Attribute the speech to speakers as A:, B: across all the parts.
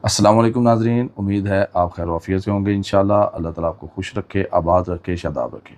A: अस्सलाम वालेकुम नाज़रीन, उम्मीद है आप खैर वाफियत से होंगे इंशाअल्लाह। अल्लाह ताला आपको खुश रखे, आबाद रखे, शादाब रखे।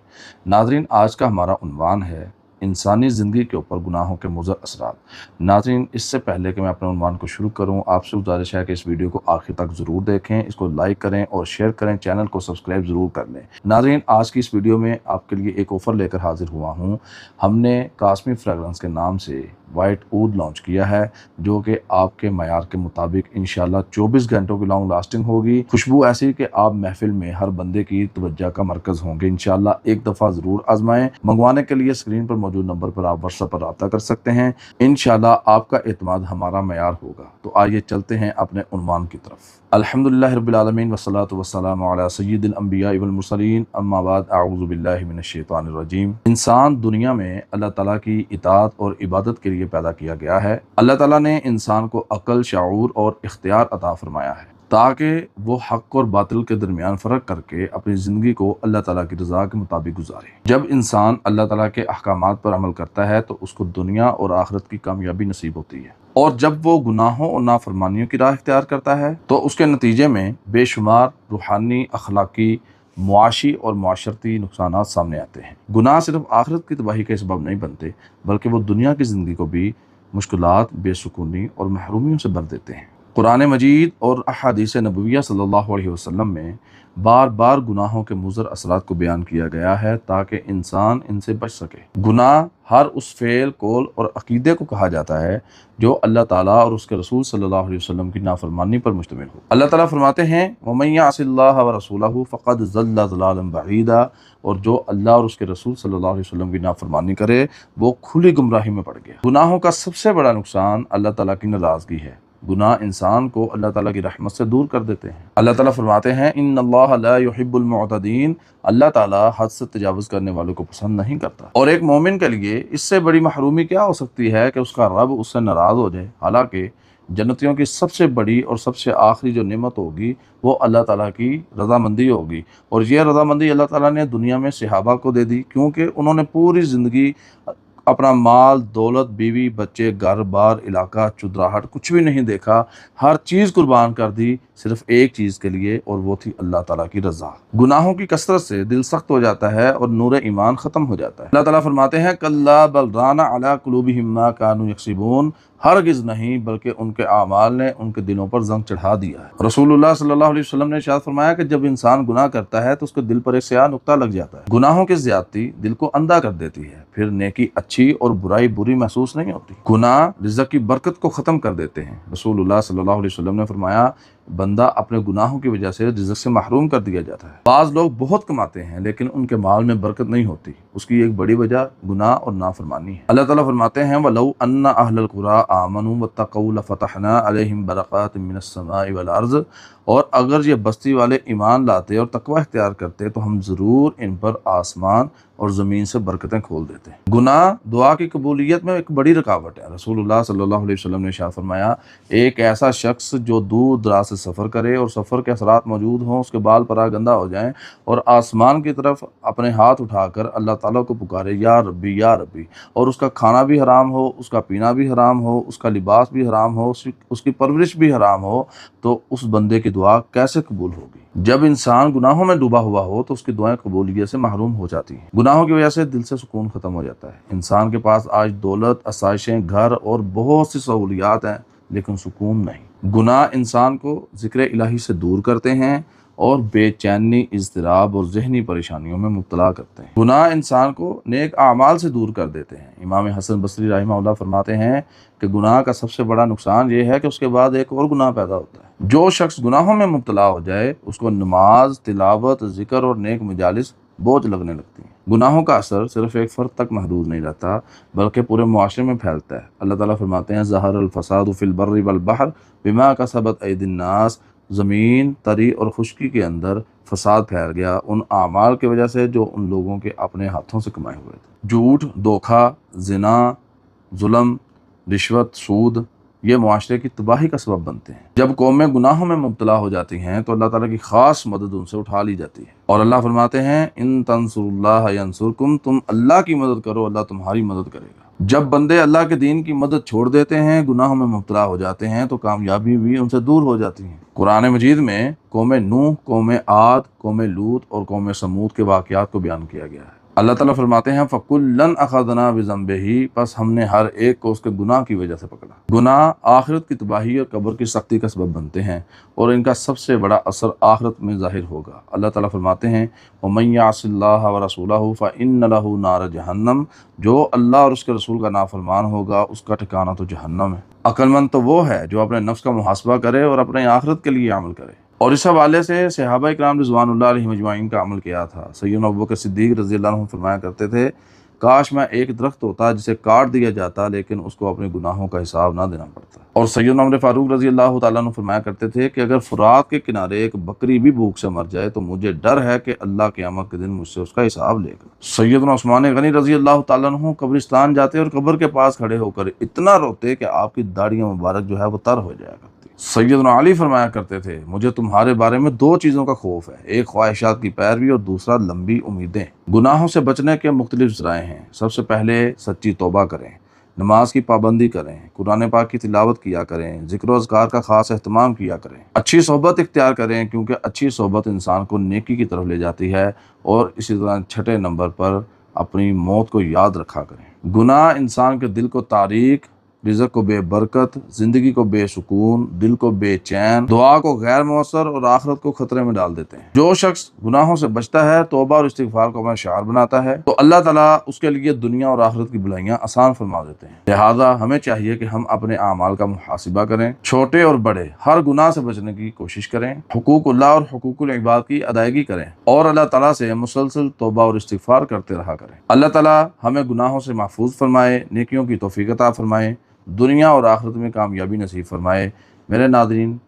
A: नाज़रीन, आज का हमारा उन्वान है इंसानी ज़िंदगी के ऊपर गुनाहों के मुज़र असरात। नाज़रीन, इससे पहले कि मैं अपने उन्वान को शुरू करूँ, आपसे गुजारिश है कि इस वीडियो को आखिर तक ज़रूर देखें, इसको लाइक करें और शेयर करें, चैनल को सब्सक्राइब ज़रूर कर लें। नाज़रीन, आज की इस वीडियो में आपके लिए एक ऑफ़र लेकर हाज़िर हुआ हूँ। हमने कास्मी फ्रेगरेंस के नाम से वाइट ऊद लॉन्च किया है, जो कि आपके मयार के मुताबिक इंशाल्लाह 24 घंटों की लॉन्ग लास्टिंग होगी। खुशबू ऐसी कि आप महफिल में हर बंदे की तवज्जो का मरकज़ होंगे इंशाल्लाह। एक दफ़ा ज़रूर आजमाएं। मंगवाने के लिए स्क्रीन पर मौजूद नंबर पर आप व्हाट्सएप पर रब्ता कर सकते हैं। इंशाल्लाह आपका एतमाद हमारा मयार होगा। तो आइए चलते हैं अपने उन्वान की तरफ। अल्हम्दुलिल्लाहि रब्बिल आलमीन वस्सलातु वस्सलामु अला सय्यिदिल अंबिया वल मुरसलीन, अम्मा बाद, अऊज़ु बिल्लाहि मिनश शैतानिर रजीम। इंसान दुनिया में अल्लाह ताला की इताअत और इबादत के लिए पैदा किया गया है। अल्लाह ताला ने इंसान को अक्ल, शऊर और इख्तियार अता फरमाया है ताकि वो हक और बातिल के दरमियान फ़र्क करके अपनी ज़िंदगी को अल्लाह ताला की रज़ा के मुताबिक गुजारे। जब इंसान अल्लाह ताला के अहकामात पर अमल करता है तो उसको दुनिया और आखिरत की कामयाबी नसीब होती है, और जब वो गुनाहों और नाफरमानियों की राह इख्तियार करता है तो उसके नतीजे में बेशुमार रूहानी, अखलाकी, मुआशी और माशरती नुकसानात सामने आते हैं। गुनाह सिर्फ आखिरत की तबाही के सबब नहीं बनते, बल्कि वो दुनिया की ज़िंदगी को भी मुश्किलात, बेसुकूनी और महरूमियों से भर देते हैं। कुरान मजीद और अहादीस नबविया सल्लल्लाहु अलैहि वसल्लम में बार बार गुनाहों के मुज़र असरात को बयान किया गया है ताकि इंसान इनसे बच सके। गुनाह हर उस फ़ेल, कौल और अक़ीदे को कहा जाता है जो अल्लाह ताला और उसके रसूल सल्लल्लाहु अलैहि वसल्लम की नाफरमानी पर मुश्तमिल हो। अल्लाह ताला फरमाते हैं, वमन यअसिल्लाह व रसूलहु फ़क़द ज़ल्ल ज़लालन बईदा, और जो अल्लाह और उसके रसूल सल्लल्लाहु अलैहि वसल्लम की नाफरमानी करे वो खुली गुमराही में पड़ गया। गुनाहों का सबसे बड़ा नुकसान अल्लाह ताला की नाराज़गी है। गुनाह इंसान को अल्लाह ताला की रहमत से दूर कर देते हैं। अल्लाह ताला फरमाते हैं, इन्नल्लाह ला युहिब्बुल मुअतदीन, अल्लाह ताला हद से तजावुज़ करने वालों को पसंद नहीं करता। और एक मोमिन के लिए इससे बड़ी महरूमी क्या हो सकती है कि उसका रब उससे नाराज़ हो जाए। हालांकि जन्नतियों की सबसे बड़ी और सबसे आखिरी जो नेमत होगी वो अल्लाह ताला की रज़ामंदी होगी, और ये रज़ामंदी अल्लाह ताला ने दुनिया में सहाबा को दे दी, क्योंकि उन्होंने पूरी ज़िंदगी अपना माल, दौलत, बीवी, बच्चे, घर बार, इलाका, चुदराहट कुछ भी नहीं देखा, हर चीज़ कुर्बान कर दी सिर्फ एक चीज़ के लिए, और वो थी अल्लाह ताला की रज़ा। गुनाहों की कसरत से दिल सख्त हो जाता है और नूर ईमान ख़त्म हो जाता है। अल्लाह ताला फरमाते हैं, कल्ला बल राना अला कुलूबिहिम मा कानू यक्सिबून, हरगिज़ नहीं बल्कि उनके आमाल ने उनके दिलों पर जंग चढ़ा दिया है। रसूलुल्लाह सल्लल्लाहु अलैहि वसल्लम ने इरशाद फरमाया कि जब इंसान गुनाह करता है तो उसके दिल पर एक स्याह नुक्ता लग जाता है। गुनाहों की ज़्यादती दिल को अंधा कर देती है, फिर नेकी अच्छी और बुराई बुरी महसूस नहीं होती। गुनाह रिज़्क़ की बरकत को ख़त्म कर देते हैं। रसूलुल्लाह सल्लल्लाहु अलैहि वसल्लम ने फरमाया, बंदा अपने गुनाहों की वजह से रिज़्क़ से महरूम कर दिया जाता है। बाज़ लोग बहुत कमाते हैं लेकिन उनके माल में बरकत नहीं होती, उसकी एक बड़ी वजह गुनाह और नाफरमानी है। अल्लाह ताला फरमाते हैं, वलौ अन्ना अहलल कुरा आमनू वत्तक़ौ लफ़तहना अलैहिम बरक़ातिम मिनस समाई वल अर्ज़, और अगर ये बस्ती वाले ईमान लाते और तकवा इख्तियार करते तो हम ज़रूर इन पर आसमान और ज़मीन से बरकतें खोल देते हैं। गुनाह दुआ की कबूलियत में एक बड़ी रुकावट है। रसूलुल्लाह सल्लल्लाहु अलैहि वसल्लम ने इरशाद फरमाया, एक ऐसा शख्स जो दूर दराज से सफ़र करे और सफ़र के असरात मौजूद हों, उसके बाल परागंदा हो जाएं और आसमान की तरफ अपने हाथ उठाकर अल्लाह ताला को पुकारे, या रब्बी या रब्बी, और उसका खाना भी हराम हो, उसका पीना भी हराम हो, उसका लिबास भी हराम हो, उसकी परवरिश भी हराम हो, तो उस बंदे की दुआ कैसे कबूल होगी। जब इंसान गुनाहों में डूबा हुआ हो तो उसकी दुआएं कबूलियत से महरूम हो जाती हैं। गुनाहों की वजह से दिल से सुकून ख़त्म हो जाता है। इंसान के पास आज दौलत, आसाइशें, घर और बहुत सी सहूलियात हैं लेकिन सुकून नहीं। गुनाह इंसान को ज़िक्र इलाही से दूर करते हैं और बेचैनी, इज़्तिराब और ज़हनी परेशानियों में मुब्तला करते हैं। गुनाह इंसान को नेक आमाल से दूर कर देते हैं। इमाम हसन बसरी रहमहुल्लाह फरमाते हैं कि गुनाह का सबसे बड़ा नुकसान ये है कि उसके बाद एक और गुनाह पैदा होता है। जो शख्स गुनाहों में मुब्तला हो जाए उसको नमाज, तिलावत, ज़िक्र और नेक मजालिस बोझ लगने लगती हैं। गुनाहों का असर सिर्फ एक फ़र्द तक महदूद नहीं रहता बल्कि पूरे मुआशरे में फैलता है। अल्लाह ताला फरमाते हैं, ज़हरल फ़सादु फ़िल बर्रि वल बहर बिमा कसबत ऐदिन नास, ज़मीन, तरी और खुश्की के अंदर फसाद फैल गया उन आमाल की वजह से जो उन लोगों के अपने हाथों से कमाए हुए थे। झूठ, धोखा, ज़िना, जुल्म, रिश्वत, सूद, ये मुआशरे की तबाही का सबब बनते हैं। जब कौमें गुनाहों में मुब्तला हो जाती हैं तो अल्लाह ताला की ख़ास मदद उनसे उठा ली जाती है, और अल्लाह फरमाते हैं, इन तंसुरुल्लाह यंसुरकुम, तुम अल्लाह की मदद करो अल्लाह तुम्हारी मदद करेगा। जब बंदे अल्लाह के दीन की मदद छोड़ देते हैं, गुनाहों में मुब्तला हो जाते हैं, तो कामयाबी भी उनसे दूर हो जाती है। कुरान मजीद में कौम नूह, कौम आद, कौम लूत और कौम समूद के वाक़यात को बयान किया गया है। अल्लाह ताला फरमाते हैं फ़कुल्लन अख़ज़ना बिज़ंबिही, बस हमने हर एक को उसके गुनाह की वजह से पकड़ा। गुनाह आखिरत की तबाही और कब्र की सख्ती का सबब बनते हैं और इनका सबसे बड़ा असर आखिरत में ज़ाहिर होगा। अल्लाह ताला फरमाते हैं वमन यअसिल्लाह व रसूलहु फ़इन्न लहु नार जहन्नम, जो अल्लाह और उसके रसूल का नाफरमान होगा उसका ठिकाना तो जहन्नम है। अक्लमंद तो वो है जो अपने नफ्स का मुहासबा करे और अपने आखिरत के लिए अमल करे। और इस हवाले से सहाबा इकराम रिज़वानुल्लाह अलैहिम अजमाइन का अमल किया था। सैयदना अबू बकर सिद्दीक़ रज़ियल्लाहु अन्हु फरमाया करते थे, काश मैं एक दरख्त होता जिसे काट दिया जाता लेकिन उसको अपने गुनाहों का हिसाब ना देना पड़ता। और सैयदना उमर फारूक रज़ियल्लाहु ताला अन्हु फरमाया करते थे कि अगर फुरात के किनारे एक बकरी भी भूख से मर जाए तो मुझे डर है कि अल्लाह क़यामत के दिन मुझसे उसका हिसाब लेगा। सैयदना उस्मान गनी रज़ियल्लाहु ताला अन्हु कब्रिस्तान जाते और कब्र के पास खड़े होकर इतना रोते कि आपकी दाढ़ियाँ मुबारक जो है वो तर हो जाया करती। सैयदना अली फरमाया करते थे, मुझे तुम्हारे बारे में दो चीज़ों का खौफ है, एक ख्वाहिशात की पैरवी और दूसरा लंबी उम्मीदें। गुनाहों से बचने के मुख्तलिफ ज़राए हैं। सबसे पहले सच्ची तौबा करें, नमाज की पाबंदी करें, कुरान पाक की तिलावत किया करें, ज़िक्र व अज़कार का ख़ास एहतमाम किया करें, अच्छी सोहबत इख्तियार करें क्योंकि अच्छी सोहबत इंसान को नेकी की तरफ ले जाती है। और इसी तरह छठे नंबर पर अपनी मौत को याद रखा करें। गुनाह इंसान के दिल को तारीक, रिज़्क़ को बेबरकत, ज़िंदगी को बेसुकून, दिल को बेचैन, दुआ को गैर मौसर और आखिरत को खतरे में डाल देते हैं। जो शख्स गुनाहों से बचता है, तौबा और इस्तिग़फ़ार को अपना शिआर बनाता है, तो अल्लाह ताला उसके लिए दुनिया और आखिरत की बुराइयां आसान फरमा देते हैं। लिहाजा हमें चाहिए कि हम अपने आमाल का मुहासिबा करें, छोटे और बड़े हर गुनाह से बचने की कोशिश करें, हुकूकुल्लाह और हुकूकुल इबाद की अदायगी करें और अल्लाह ताला से मुसलसल तौबा और इस्तिग़फ़ार करते रहा करें। अल्लाह ताला हमें गुनाहों से महफूज फरमाए, नेकियों की तौफ़ीक़ अता फरमाए, दुनिया और आखिरत में कामयाबी नसीब फरमाए। मेरे नाज़रीन,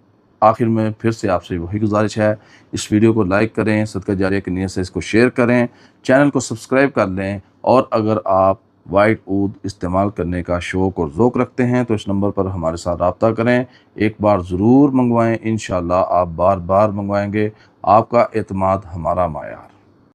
A: आखिर में फिर से आपसे वही गुजारिश है, इस वीडियो को लाइक करें, सदका जारिया की नीयत से इसको शेयर करें, चैनल को सब्सक्राइब कर लें और अगर आप वाइट ऊद इस्तेमाल करने का शौक़ और ज़ौक़ रखते हैं तो इस नंबर पर हमारे साथ रब्ता करें। एक बार ज़रूर मंगवाएँ, इंशाअल्लाह आप बार बार मंगवाएँगे। आपका एतमाद हमारा मायार।